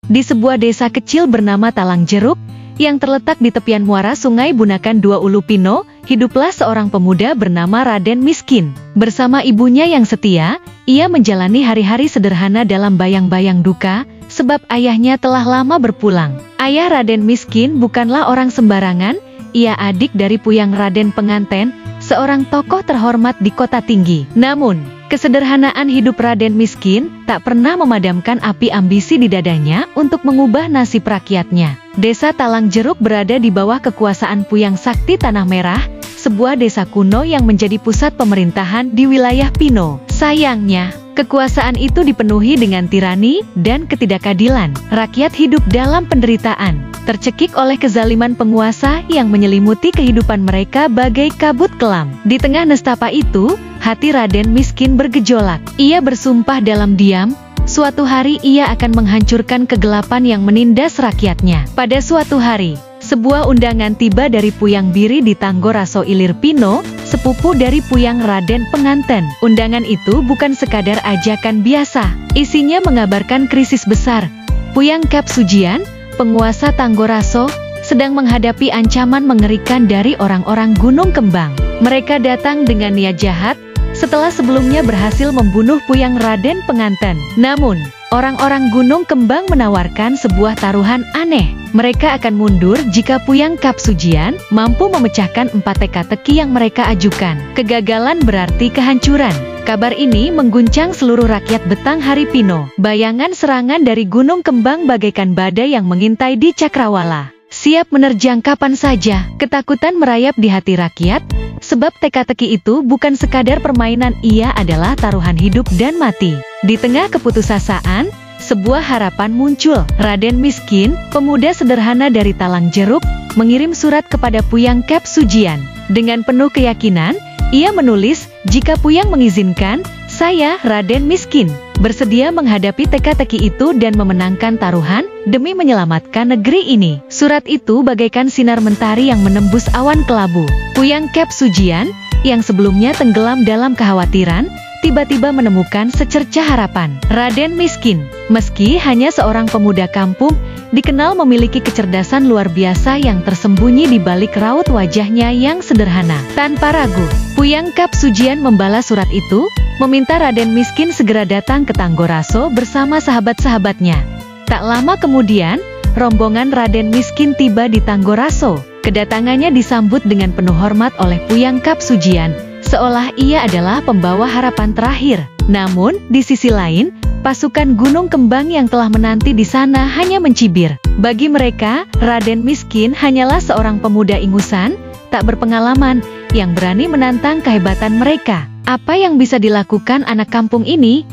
Di sebuah desa kecil bernama Talang Jeruk, yang terletak di tepian muara Sungai Bunakan 2 Ulu Pino, hiduplah seorang pemuda bernama Raden Miskin. Bersama ibunya yang setia, ia menjalani hari-hari sederhana dalam bayang-bayang duka, sebab ayahnya telah lama berpulang. Ayah Raden Miskin bukanlah orang sembarangan, ia adik dari Puyang Raden Penganten, seorang tokoh terhormat di kota tinggi. Namun, kesederhanaan hidup Raden Miskin tak pernah memadamkan api ambisi di dadanya untuk mengubah nasib rakyatnya. Desa Talang Jeruk berada di bawah kekuasaan Puyang Sakti Tanah Merah, sebuah desa kuno yang menjadi pusat pemerintahan di wilayah Pino. Sayangnya, kekuasaan itu dipenuhi dengan tirani dan ketidakadilan. Rakyat hidup dalam penderitaan, tercekik oleh kezaliman penguasa yang menyelimuti kehidupan mereka bagai kabut kelam. Di tengah nestapa itu, hati Raden Miskin bergejolak. Ia bersumpah dalam diam, suatu hari ia akan menghancurkan kegelapan yang menindas rakyatnya. Pada suatu hari, sebuah undangan tiba dari Puyang Biri di Tanggoraso Ilir Pino, sepupu dari Puyang Raden Penganten. Undangan itu bukan sekadar ajakan biasa, isinya mengabarkan krisis besar. Puyang Kap Sujian, penguasa Tanggoraso, sedang menghadapi ancaman mengerikan dari orang-orang Gunung Kembang. Mereka datang dengan niat jahat, setelah sebelumnya berhasil membunuh Puyang Raden Penganten. Namun, orang-orang Gunung Kembang menawarkan sebuah taruhan aneh. Mereka akan mundur jika Puyang Kap Sujian mampu memecahkan 4 teka-teki yang mereka ajukan. Kegagalan berarti kehancuran. Kabar ini mengguncang seluruh rakyat Betang Hari Pino. Bayangan serangan dari Gunung Kembang bagaikan badai yang mengintai di Cakrawala, siap menerjang kapan saja. Ketakutan merayap di hati rakyat, sebab teka-teki itu bukan sekadar permainan, ia adalah taruhan hidup dan mati. Di tengah keputusasaan, sebuah harapan muncul. Raden Miskin, pemuda sederhana dari Talang Jeruk, mengirim surat kepada Puyang Kap Sujian. Dengan penuh keyakinan, ia menulis, "Jika Puyang mengizinkan, saya, Raden Miskin, bersedia menghadapi teka-teki itu dan memenangkan taruhan demi menyelamatkan negeri ini." Surat itu bagaikan sinar mentari yang menembus awan kelabu. Puyang Kap Sujian, yang sebelumnya tenggelam dalam kekhawatiran, tiba-tiba menemukan secercah harapan. Raden Miskin, meski hanya seorang pemuda kampung, dikenal memiliki kecerdasan luar biasa yang tersembunyi di balik raut wajahnya yang sederhana. Tanpa ragu, Puyang Kap Sujian membalas surat itu, meminta Raden Miskin segera datang ke Tanggoraso bersama sahabat-sahabatnya. Tak lama kemudian, rombongan Raden Miskin tiba di Tanggoraso. Kedatangannya disambut dengan penuh hormat oleh Puyang Kap Sujian, seolah ia adalah pembawa harapan terakhir. Namun, di sisi lain, pasukan Gunung Kembang yang telah menanti di sana hanya mencibir. Bagi mereka, Raden Miskin hanyalah seorang pemuda ingusan, tak berpengalaman, yang berani menantang kehebatan mereka. Apa yang bisa dilakukan anak kampung ini?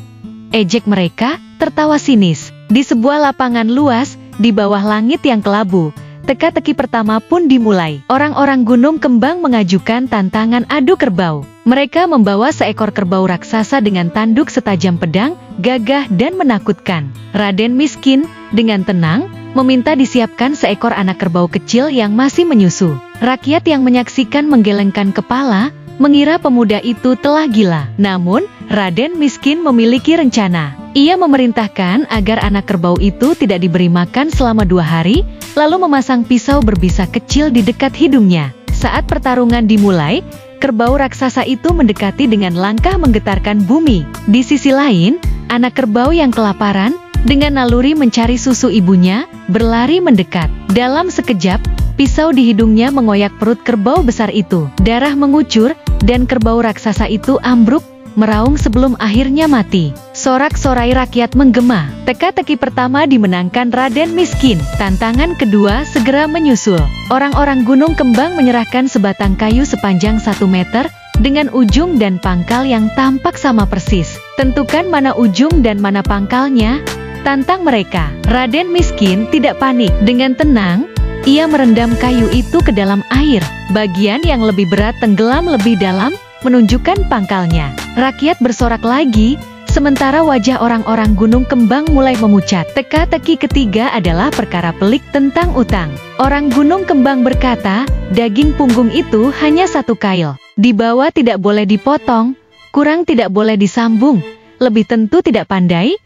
Ejek mereka, tertawa sinis. Di sebuah lapangan luas, di bawah langit yang kelabu, teka-teki pertama pun dimulai. Orang-orang Gunung Kembang mengajukan tantangan adu kerbau. Mereka membawa seekor kerbau raksasa dengan tanduk setajam pedang, gagah dan menakutkan. Raden Miskin, dengan tenang, meminta disiapkan seekor anak kerbau kecil yang masih menyusu. Rakyat yang menyaksikan menggelengkan kepala, mengira pemuda itu telah gila. Namun, Raden Miskin memiliki rencana. Ia memerintahkan agar anak kerbau itu tidak diberi makan selama 2 hari, lalu memasang pisau berbisa kecil di dekat hidungnya. Saat pertarungan dimulai, kerbau raksasa itu mendekati dengan langkah menggetarkan bumi. Di sisi lain, anak kerbau yang kelaparan, dengan naluri mencari susu ibunya, berlari mendekat. Dalam sekejap, pisau di hidungnya mengoyak perut kerbau besar itu. Darah mengucur, dan kerbau raksasa itu ambruk, meraung sebelum akhirnya mati. Sorak-sorai rakyat menggema. Teka-teki pertama dimenangkan Raden Miskin. Tantangan kedua segera menyusul. Orang-orang Gunung Kembang menyerahkan sebatang kayu sepanjang 1 meter, dengan ujung dan pangkal yang tampak sama persis. Tentukan mana ujung dan mana pangkalnya, tantang mereka. Raden Miskin tidak panik. Dengan tenang, ia merendam kayu itu ke dalam air. Bagian yang lebih berat tenggelam lebih dalam, menunjukkan pangkalnya. Rakyat bersorak lagi, sementara wajah orang-orang Gunung Kembang mulai memucat. Teka-teki ketiga adalah perkara pelik tentang utang. Orang Gunung Kembang berkata, daging punggung itu hanya 1 kail. Di bawah tidak boleh dipotong, kurang tidak boleh disambung, lebih tentu tidak pandai.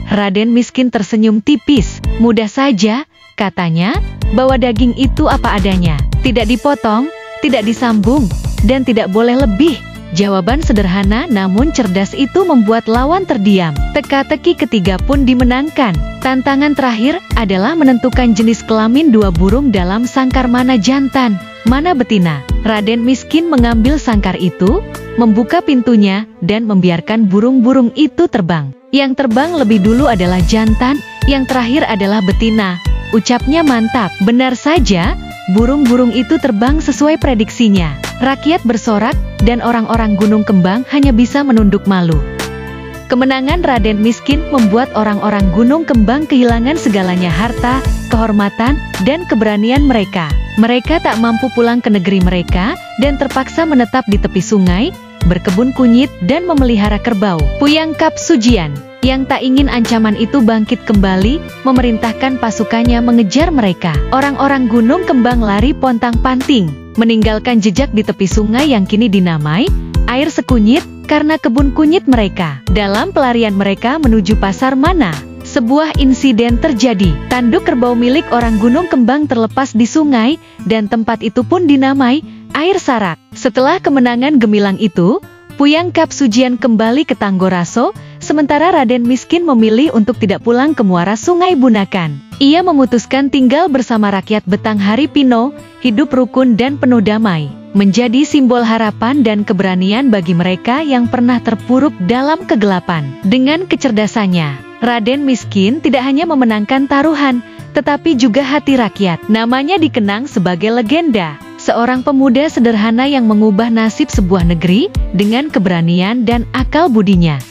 Raden Miskin tersenyum tipis. Mudah saja, katanya, bawa daging itu apa adanya. Tidak dipotong, tidak disambung, dan tidak boleh lebih. Jawaban sederhana namun cerdas itu membuat lawan terdiam. Teka-teki ketiga pun dimenangkan. Tantangan terakhir adalah menentukan jenis kelamin dua burung dalam sangkar, mana jantan, mana betina. Raden Miskin mengambil sangkar itu, membuka pintunya, dan membiarkan burung-burung itu terbang. Yang terbang lebih dulu adalah jantan, yang terakhir adalah betina. Ucapnya mantap. Benar saja, burung-burung itu terbang sesuai prediksinya. Rakyat bersorak, dan orang-orang Gunung Kembang hanya bisa menunduk malu. Kemenangan Raden Miskin membuat orang-orang Gunung Kembang kehilangan segalanya, harta, kehormatan, dan keberanian mereka. Mereka tak mampu pulang ke negeri mereka, dan terpaksa menetap di tepi sungai, berkebun kunyit, dan memelihara kerbau. Puyang Kap Sujian, yang tak ingin ancaman itu bangkit kembali, memerintahkan pasukannya mengejar mereka. Orang-orang Gunung Kembang lari pontang-panting, meninggalkan jejak di tepi sungai yang kini dinamai Air Sekunyit, karena kebun kunyit mereka. Dalam pelarian mereka menuju Pasar Mana, sebuah insiden terjadi. Tanduk kerbau milik orang Gunung Kembang terlepas di sungai, dan tempat itu pun dinamai Air Sarak. Setelah kemenangan gemilang itu, Puyang Kap Sujian kembali ke Tanggoroso, sementara Raden Miskin memilih untuk tidak pulang ke muara Sungai Bunakan. Ia memutuskan tinggal bersama rakyat Batanghari Pino, hidup rukun dan penuh damai, menjadi simbol harapan dan keberanian bagi mereka yang pernah terpuruk dalam kegelapan. Dengan kecerdasannya, Raden Miskin tidak hanya memenangkan taruhan, tetapi juga hati rakyat. Namanya dikenang sebagai legenda, seorang pemuda sederhana yang mengubah nasib sebuah negeri dengan keberanian dan akal budinya.